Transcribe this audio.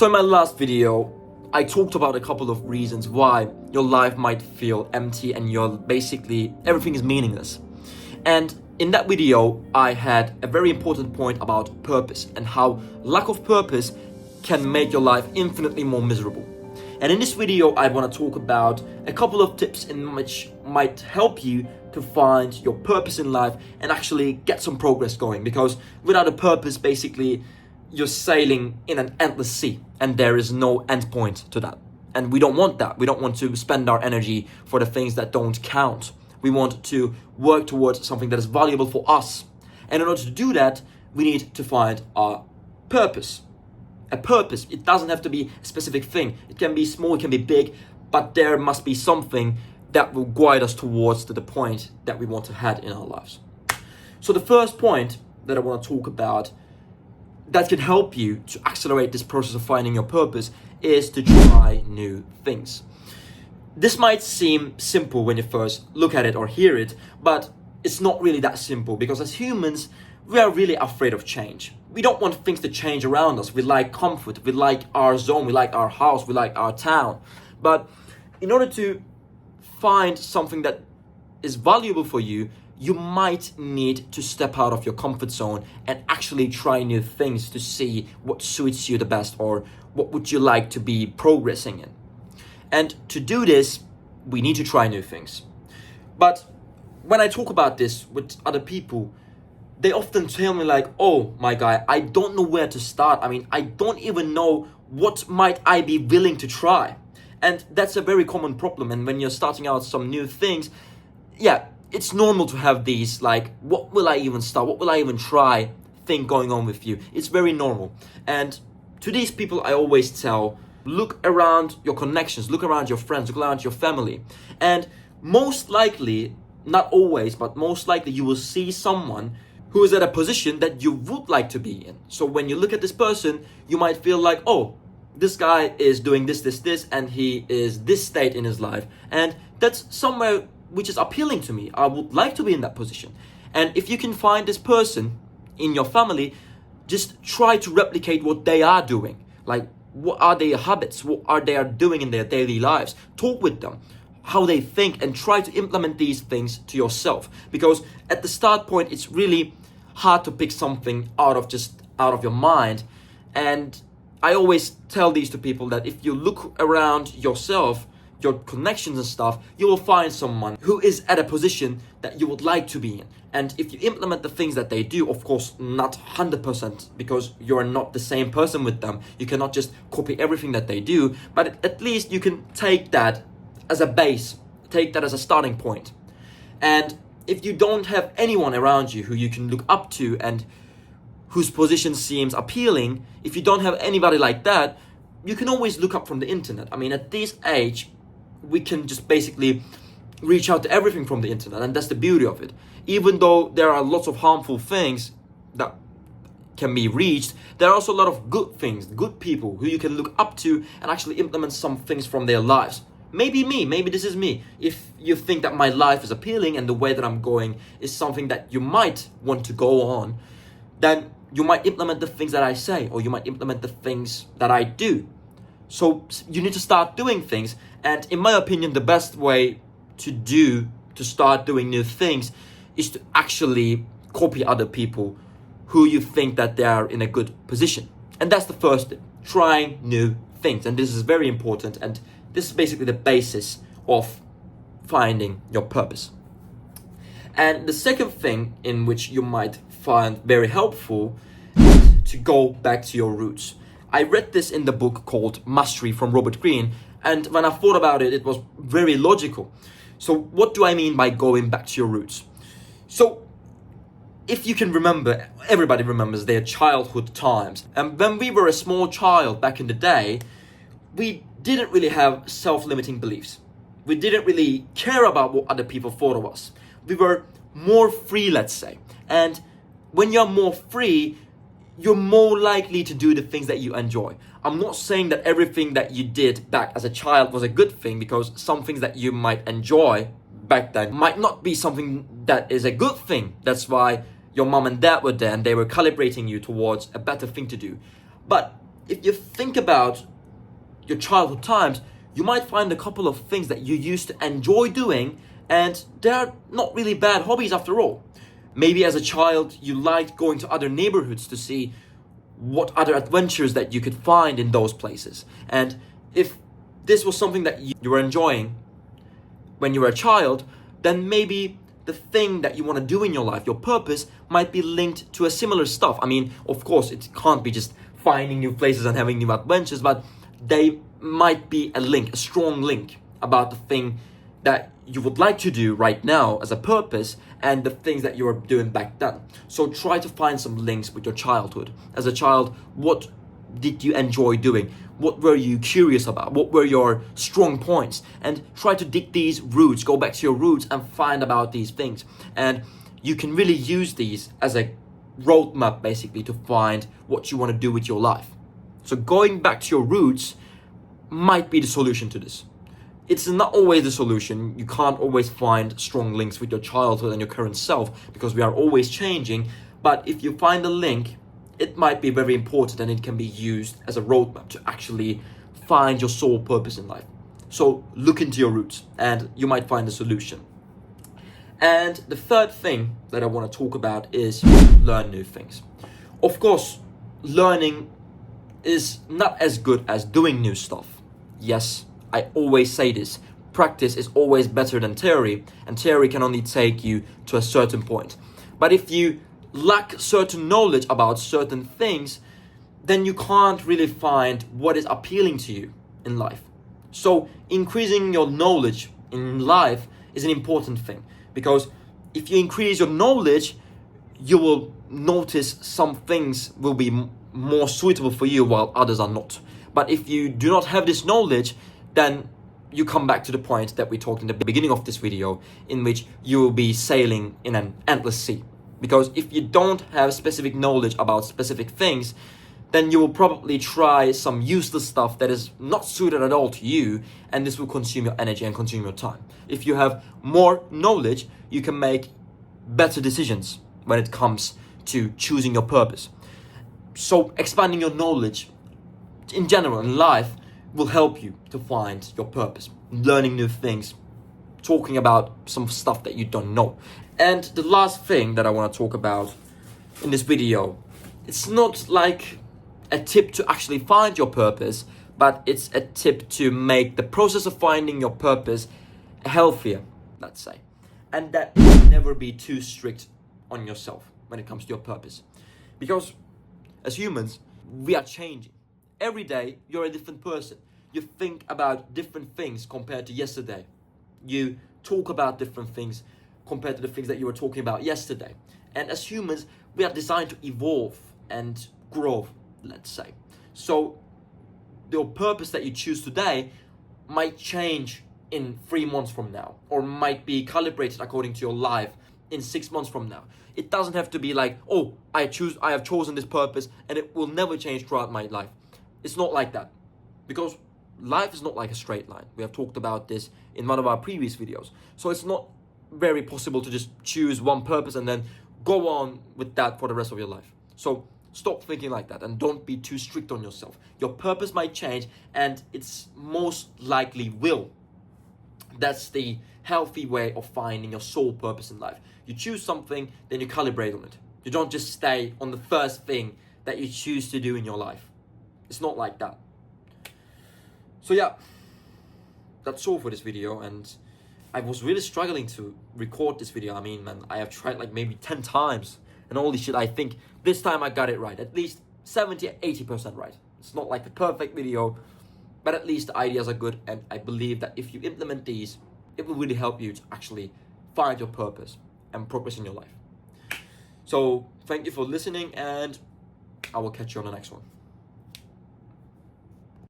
So in my last video, I talked about a couple of reasons why your life might feel empty and everything is meaningless. And in that video, I had a very important point about purpose and how lack of purpose can make your life infinitely more miserable. And in this video, I want to talk about a couple of tips in which might help you to find your purpose in life and actually get some progress going. Because without a purpose, you're sailing in an endless sea and there is no end point to that. And we don't want that. We don't want to spend our energy for the things that don't count. We want to work towards something that is valuable for us. And in order to do that, we need to find our purpose. A purpose, it doesn't have to be a specific thing. It can be small, it can be big, but there must be something that will guide us towards the point that we want to head in our lives. So the first point that I want to talk about that can help you to accelerate this process of finding your purpose is to try new things. This might seem simple when you first look at it or hear it, but it's not really that simple, because as humans, we are really afraid of change. We don't want things to change around us. We like comfort, we like our zone, we like our house, we like our town. But in order to find something that is valuable for you, you might need to step out of your comfort zone and actually try new things to see what suits you the best or what would you like to be progressing in. And to do this, we need to try new things. But when I talk about this with other people, they often tell me like, oh my guy, I don't know where to start. I don't even know what might I be willing to try. And that's a very common problem. And when you're starting out some new things, it's normal to have these like, what will I even start? What will I even try thing going on with you? It's very normal. And to these people, I always tell, look around your connections, look around your friends, look around your family. And most likely, not always, but most likely you will see someone who is at a position that you would like to be in. So when you look at this person, you might feel like, oh, this guy is doing this, and he is this state in his life. And that's somewhere which is appealing to me. I would like to be in that position. And if you can find this person in your family, just try to replicate what they are doing. Like, what are their habits? What are they doing in their daily lives? Talk with them, how they think, and try to implement these things to yourself. Because at the start point, it's really hard to pick something out of your mind. And I always tell these to people that if you look around yourself, your connections and stuff, you will find someone who is at a position that you would like to be in. And if you implement the things that they do, of course, not 100%, because you're not the same person with them. You cannot just copy everything that they do, but at least you can take that as a base, take that as a starting point. And if you don't have anyone around you who you can look up to and whose position seems appealing, if you don't have anybody like that, you can always look up from the internet. At this age, we can just basically reach out to everything from the internet, and that's the beauty of it. Even though there are lots of harmful things that can be reached, there are also a lot of good things, good people who you can look up to and actually implement some things from their lives. Maybe this is me. If you think that my life is appealing and the way that I'm going is something that you might want to go on, then you might implement the things that I say, or you might implement the things that I do. So you need to start doing things. And in my opinion, the best way to start doing new things is to actually copy other people who you think that they are in a good position. And that's the first step, trying new things. And this is very important. And this is basically the basis of finding your purpose. And the second thing in which you might find very helpful is to go back to your roots. I read this in the book called Mastery from Robert Greene, and when I thought about it, it was very logical. So what do I mean by going back to your roots? So if you can remember, everybody remembers their childhood times. And when we were a small child back in the day, we didn't really have self-limiting beliefs. We didn't really care about what other people thought of us. We were more free, let's say. And when you're more free, you're more likely to do the things that you enjoy. I'm not saying that everything that you did back as a child was a good thing, because some things that you might enjoy back then might not be something that is a good thing. That's why your mom and dad were there and they were calibrating you towards a better thing to do. But if you think about your childhood times, you might find a couple of things that you used to enjoy doing, and they're not really bad hobbies after all. Maybe as a child, you liked going to other neighborhoods to see what other adventures that you could find in those places. And if this was something that you were enjoying when you were a child, then maybe the thing that you want to do in your life, your purpose, might be linked to a similar stuff. I mean, of course, it can't be just finding new places and having new adventures, but they might be a link, a strong link about the thing that you would like to do right now as a purpose and the things that you were doing back then. So try to find some links with your childhood. As a child, what did you enjoy doing? What were you curious about? What were your strong points? And try to dig these roots, go back to your roots and find about these things. And you can really use these as a roadmap basically to find what you want to do with your life. So going back to your roots might be the solution to this. It's not always the solution. You can't always find strong links with your childhood and your current self because we are always changing. But if you find a link, it might be very important and it can be used as a roadmap to actually find your sole purpose in life. So look into your roots and you might find a solution. And the third thing that I want to talk about is learn new things. Of course, learning is not as good as doing new stuff. Yes, I always say this. Practice is always better than theory, and theory can only take you to a certain point. But if you lack certain knowledge about certain things, then you can't really find what is appealing to you in life. So increasing your knowledge in life is an important thing, because if you increase your knowledge, you will notice some things will be more suitable for you while others are not. But if you do not have this knowledge, then you come back to the point that we talked in the beginning of this video, in which you will be sailing in an endless sea. Because if you don't have specific knowledge about specific things, then you will probably try some useless stuff that is not suited at all to you, and this will consume your energy and consume your time. If you have more knowledge, you can make better decisions when it comes to choosing your purpose. So expanding your knowledge in general in life will help you to find your purpose, learning new things, talking about some stuff that you don't know. And the last thing that I want to talk about in this video, it's not like a tip to actually find your purpose, but it's a tip to make the process of finding your purpose healthier, let's say. And that never be too strict on yourself when it comes to your purpose. Because as humans, we are changing. Every day, you're a different person. You think about different things compared to yesterday. You talk about different things compared to the things that you were talking about yesterday. And as humans, we are designed to evolve and grow, let's say. So your purpose that you choose today might change in 3 months from now, or might be calibrated according to your life in 6 months from now. It doesn't have to be like, oh, I have chosen this purpose and it will never change throughout my life. It's not like that, because life is not like a straight line. We have talked about this in one of our previous videos. So it's not very possible to just choose one purpose and then go on with that for the rest of your life. So stop thinking like that and don't be too strict on yourself. Your purpose might change, and it's most likely will. That's the healthy way of finding your sole purpose in life. You choose something, then you calibrate on it. You don't just stay on the first thing that you choose to do in your life. It's not like that. So yeah, that's all for this video, and I was really struggling to record this video. I mean, man, I have tried like maybe 10 times, and holy shit, I think this time I got it right. At least 70-80% right. It's not like the perfect video, but at least the ideas are good, and I believe that if you implement these, it will really help you to actually find your purpose and progress in your life. So thank you for listening, and I will catch you on the next one.